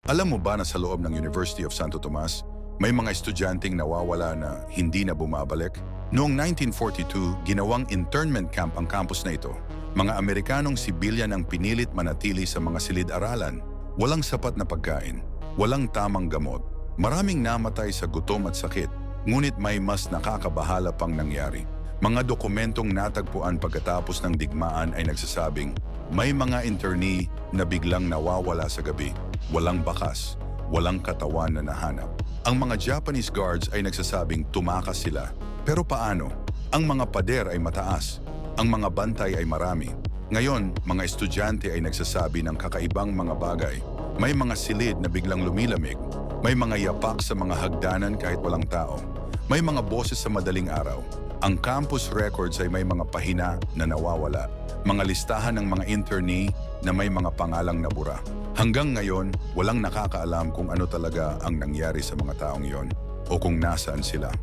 Alam mo ba na sa loob ng University of Santo Tomas, may mga estudyanteng nawawala na hindi na bumabalik? Noong 1942, ginawang internment camp ang campus na ito. Mga Amerikanong sibilyan ang pinilit manatili sa mga silid-aralan. Walang sapat na pagkain, walang tamang gamot. Maraming namatay sa gutom at sakit, ngunit may mas nakakabahala pang nangyari. Mga dokumentong natagpuan pagkatapos ng digmaan ay nagsasabing may mga internee na biglang nawawala sa gabi. Walang bakas, walang katawan na nahanap. Ang mga Japanese guards ay nagsasabing tumakas sila. Pero paano? Ang mga pader ay mataas. Ang mga bantay ay marami. Ngayon, mga estudyante ay nagsasabi ng kakaibang mga bagay. May mga silid na biglang lumilamig. May mga yapak sa mga hagdanan kahit walang tao. May mga boses sa madaling araw. Ang campus records ay may mga pahina na nawawala. Mga listahan ng mga internee na may mga pangalang nabura. Hanggang ngayon, walang nakakaalam kung ano talaga ang nangyari sa mga taong yon o kung nasaan sila.